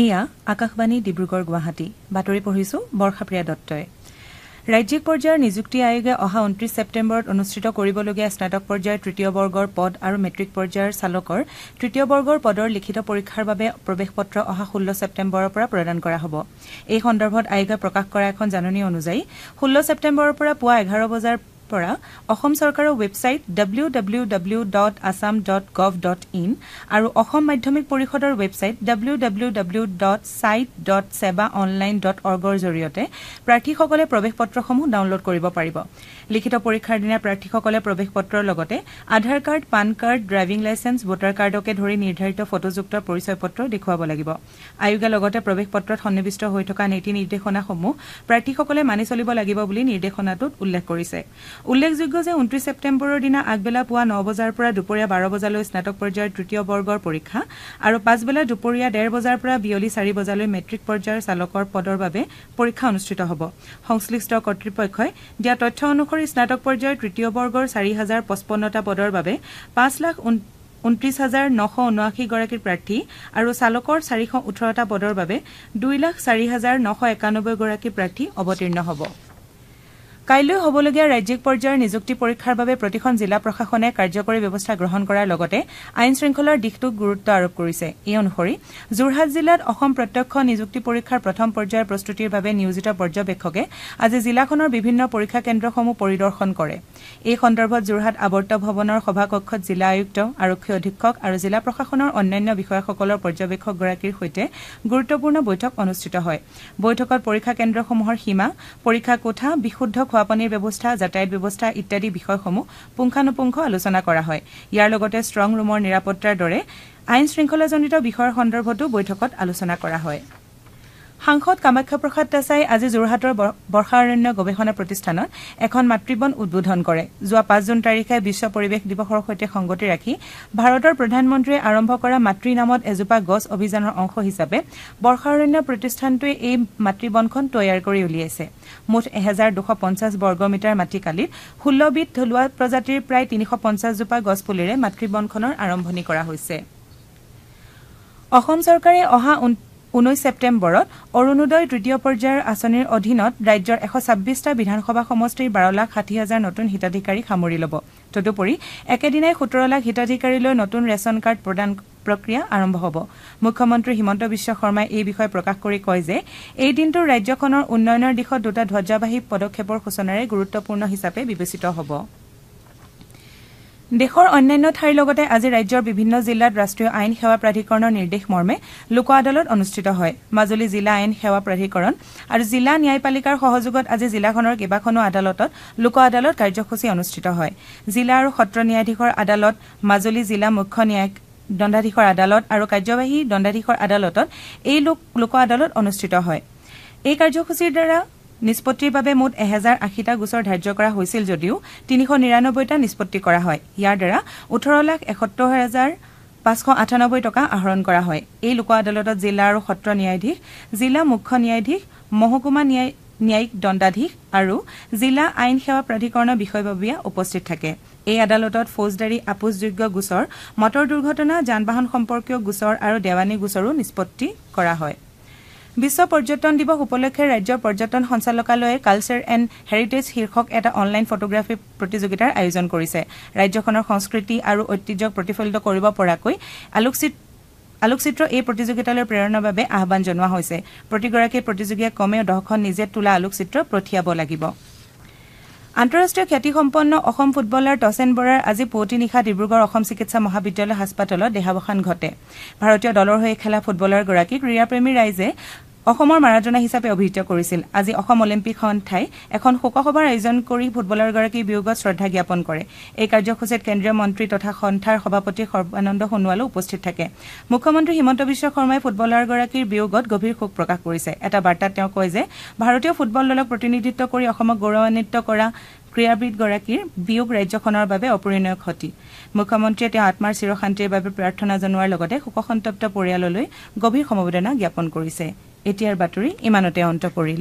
এয়া আকাশবাণী ডিব্ৰুগড় গুৱাহাটী বাতৰি পঢ়িছো বৰ্ষাপ্ৰিয়া দত্তই ৰাজ্যিক পৰ্যায়ৰ নিযুক্তি আয়োগে অহা 29 ছেপ্টেম্বৰত অনুষ্ঠিত কৰিবলগীয়া স্নাতক পৰ্যায়ৰ তৃতীয় বৰ্গৰ পদ আৰু মেট্ৰিক পৰ্যায়ৰ চালকৰ তৃতীয় বৰ্গৰ পদৰ লিখিত পৰীক্ষাৰ বাবে প্ৰৱেশপত্ৰ অহা 16 ছেপ্টেম্বৰৰ পৰা প্ৰদান কৰা হ'ব এই সন্দৰ্ভত আয়োগে প্ৰকাশ কৰা এখন জাননী অনুযায়ী 16 ছেপ্টেম্বৰৰ পৰা পুৱা 11 বজাৰ পৰা অসম চৰকাৰৰ ৱেবছাইট www.assam.gov.in আৰু অসম মাধ্যমিক পৰিষদৰ ৱেবছাইট www.site.sebaonline.org ৰ জৰিয়তে প্ৰাৰ্থীসকলে প্ৰৱেশপত্ৰসমূহ ডাউনলোড কৰিব পাৰিব লিখিত পৰীক্ষাৰ দিনা প্ৰাৰ্থীসকলে প্ৰৱেশপত্ৰৰ লগতে Aadhaar card PAN card driving licence voter কাৰ্ডকে ধৰি নিৰ্ধাৰিত ফটোযুক্ত পৰিচয় পত্ৰ দেখুৱাব লাগিব আয়োগে লগতে প্ৰৱেশপত্ৰত সন্নিবিষ্ট হৈ থকা নীতি নিৰ্দেশনাসমূহ প্ৰাৰ্থীসকলে মানি চলিব লাগিব বুলি নিৰ্দেশনাটোত উল্লেখ কৰিছে উল্লেখযোগ্য যে 29 ছেপ্টেম্বৰৰ দিনা আগবেলা পুৱা 9 বজাৰ পৰা দুপৰীয়া 12 বজালৈ স্নাতক পৰ্যায়ৰ তৃতীয় বৰ্গৰ পৰীক্ষা আৰু পাছবেলা দুপৰীয়া 1:30 বজাৰ পৰা বিয়লি 4 বজালৈ মেট্ৰিক পৰ্যায়ৰ চালকৰ পদৰ বাবে পৰীক্ষা অনুষ্ঠিত হ'ব সংশ্লিষ্ট কৰ্তৃপক্ষই দিয়া তথ্য অনুসৰি স্নাতক পৰ্যায়ৰ তৃতীয় বৰ্গৰ 4055টা পদৰ বাবে 5,29,979 গৰাকী প্ৰাৰ্থী আৰু চালকৰ 418টা পদৰ বাবে 2,04,991 গৰাকী প্ৰাৰ্থী অৱতীৰ্ণ হ'ব কাইলৈ হ'বলগীয়া ৰাজ্যিক পৰ্যায়ৰ নিযুক্তি পৰীক্ষাৰ বাবে প্ৰতিখন জিলা প্ৰশাসনে কাৰ্যকৰী ব্যৱস্থা গ্ৰহণ কৰাৰ লগতে আইন শৃংখলাৰ দিশটোক গুৰুত্ব আৰোপ কৰিছে এই অনুসৰি যোৰহাট জিলাত অসম প্ৰত্যক্ষ নিযুক্তি পৰীক্ষাৰ প্ৰথম পৰ্যায়ৰ প্ৰস্তুতিৰ বাবে নিয়োজিত পৰ্যবেক্ষকে আজি জিলাখনৰ বিভিন্ন পৰীক্ষা কেন্দ্ৰসমূহ পৰিদৰ্শন কৰে এই সন্দৰ্ভত যোৰহাট আৱৰ্ত ভৱনৰ সভাকক্ষত জিলা আয়ুক্ত আৰক্ষী অধীক্ষক আৰু জিলা প্ৰশাসনৰ অন্যান্য বিষয়াসকলৰ পৰ্যবেক্ষকগৰাকীৰ সৈতে গুৰুত্বপূৰ্ণ বৈঠক অনুষ্ঠিত হয় বৈঠকত পৰীক্ষা কেন্দ্ৰসমূহৰ সীমা পৰীক্ষা কোঠা বিশুদ্ধ খোৱাপানীৰ ব্যৱস্থা যাতায়াত ব্যৱস্থা ইত্যাদি বিষয়সমূহ পুংখানুপুংখ আলোচনা কৰা হয় ইয়াৰ লগতে ষ্ট্ৰং ৰুমৰ নিৰাপত্তাৰ দৰে আইন শৃংখলাজনিত বিষয়ৰ সন্দৰ্ভতো বৈঠকত আলোচনা কৰা হয় সাংসদ কামাখ্যা প্ৰসাদ তাছাই আজি যোৰহাটৰ বৰ্ষাৰণ্য গৱেষণা প্ৰতিষ্ঠানত এখন মাতৃবন উদ্বোধন কৰে যোৱা 5 জুন তাৰিখে বিশ্ব পৰিৱেশ দিৱসৰ সৈতে সংগতি ৰাখি ভাৰতৰ প্ৰধানমন্ত্ৰীয়ে আৰম্ভ কৰা মাতৃ নামত এজোপা গছ অভিযানৰ অংশ হিচাপে বৰ্ষাৰণ্য প্ৰতিষ্ঠানটোৱে এই মাতৃবনখন তৈয়াৰ কৰি উলিয়াইছে মুঠ 1250 বৰ্গমিটাৰ মাটিকালিত 16 বিধ থলুৱা প্ৰজাতিৰ প্ৰায় 350 জোপা গছপুলিৰে মাতৃবনখনৰ আৰম্ভণি কৰা হৈছে অসম চৰকাৰে অহা 19 ছেপ্টেম্বৰত অৰুণোদয় তৃতীয় পৰ্যায়ৰ আঁচনিৰ অধীনত ৰাজ্যৰ 126টা বিধানসভা সমষ্টিৰ 12,60,000 নতুন হিতাধিকাৰীক সামৰি ল'ব তদুপৰি একেদিনাই 17 লাখ হিতাধিকাৰীলৈ নতুন ৰেচন কাৰ্ড প্ৰদান প্ৰক্ৰিয়া আৰম্ভ হ'ব মুখ্যমন্ত্ৰী হিমন্ত বিশ্ব শৰ্মাই এই বিষয়ে প্ৰকাশ কৰি কয় যে এই দিনটো ৰাজ্যখনৰ উন্নয়নৰ দিশত দুটা ধ্বজাবাহী পদক্ষেপৰ সূচনাৰে গুৰুত্বপূৰ্ণ হিচাপে বিবেচিত হ'ব দেশৰ অন্যান্য ঠাইৰ লগতে আজি ৰাজ্যৰ বিভিন্ন জিলাত ৰাষ্ট্ৰীয় আইন সেৱা প্ৰাধিকৰণৰ নিৰ্দেশ মৰ্মে লোক আদালত অনুষ্ঠিত হয় মাজুলী জিলা আইন সেৱা প্ৰাধিকৰণ আৰু জিলা ন্যায়পালিকাৰ সহযোগত আজি জিলাখনৰ কেইবাখনো আদালতত লোক আদালত কাৰ্যসূচী অনুষ্ঠিত হয় জিলা আৰু সত্ৰ ন্যায়াধীশৰ আদালত মাজুলী জিলা মুখ্য ন্যায়িক দণ্ডাধীশৰ আদালত আৰু কাৰ্যবাহী দণ্ডাধীশৰ আদালতত এই লোক আদালত অনুষ্ঠিত হয় এই কাৰ্যসূচীৰ দ্বাৰা নিষ্পত্তিৰ বাবে মুঠ 1080টা গোচৰ ধাৰ্য কৰা হৈছিল যদিও 399টা নিষ্পত্তি কৰা হয় ইয়াৰ দ্বাৰা 18,71,598 টকা আহৰণ কৰা হয় এই লোক আদালতত জিলা আৰু সত্ৰ ন্যায়াধীশ জিলা মুখ্য ন্যায়াধীশ মহকুমা ন্যায়িক দণ্ডাধীশ আৰু জিলা আইন সেৱা প্ৰাধিকৰণৰ বিষয়ববীয়া উপস্থিত থাকে এই আদালতত ফৌজদাৰী আপোচযোগ্য গোচৰ মটৰ দুৰ্ঘটনা যান-বাহন সম্পৰ্কীয় গোচৰ আৰু দেৱানী গোচৰো নিষ্পত্তি কৰা হয় বিশ্ব পৰ্যটন দিৱস উপলক্ষে ৰাজ্যৰ পৰ্যটন সঞ্চালকালয়ে কালচাৰ এণ্ড হেৰিটেজ শীৰ্ষক এটা অনলাইন ফটোগ্ৰাফী প্ৰতিযোগিতাৰ আয়োজন কৰিছে ৰাজ্যখনৰ সংস্কৃতি আৰু ঐতিহ্যক প্ৰতিফলিত কৰিব পৰাকৈ আলোকচিত্ৰ এই প্ৰতিযোগিতালৈ প্ৰেৰণৰ বাবে আহ্বান জনোৱা হৈছে প্ৰতিগৰাকী প্ৰতিযোগীয়ে কমেও 10খন নিজে তোলা আলোকচিত্ৰ পঠিয়াব লাগিব আন্তঃৰাষ্ট্ৰীয় খ্যাতিসম্পন্ন অসম ফুটবলাৰ টছেন বৰাৰ আজি পুৱতি নিশা ডিব্ৰুগড় অসম চিকিৎসা মহাবিদ্যালয় হাস্পতালত দেহাৱসান ঘটে ভাৰতীয় দলৰ হৈ খেলা ফুটবলাৰগৰাকী ক্ৰীড়াপ্ৰেমী ৰাইজে অসমৰ মাৰাডোনা হিচাপে অভিহিত কৰিছিল আজি অসম অলিম্পিক সন্থাই এখন শোকসভাৰ আয়োজন কৰি ফুটবলাৰগৰাকীৰ বিয়োগত শ্ৰদ্ধা জ্ঞাপন কৰে এই কাৰ্যসূচীত কেন্দ্ৰীয় মন্ত্ৰী তথা সন্থাৰ সভাপতি সৰ্বানন্দ সোণোৱালো উপস্থিত থাকে মুখ্যমন্ত্ৰী হিমন্ত বিশ্ব শৰ্মাই ফুটবলাৰগৰাকীৰ বিয়োগত গভীৰ শোক প্ৰকাশ কৰিছে এটা বাৰ্তাত তেওঁ কয় যে ভাৰতীয় ফুটবল দলক প্ৰতিনিধিত্ব কৰি অসমক গৌৰৱান্বিত কৰা ক্ৰীড়াবিদগৰাকীৰ বিয়োগ ৰাজ্যখনৰ বাবে অপূৰণীয় ক্ষতি মুখ্যমন্ত্ৰীয়ে তেওঁ আত্মাৰ চিৰশান্তিৰ বাবে প্ৰাৰ্থনা জনোৱাৰ লগতে শোকসন্তপ্ত পৰিয়াললৈ গভীৰ সমবেদনা জ্ঞাপন কৰিছে এতিয়াৰ বাতৰি ইমানতে অন্ত পৰিল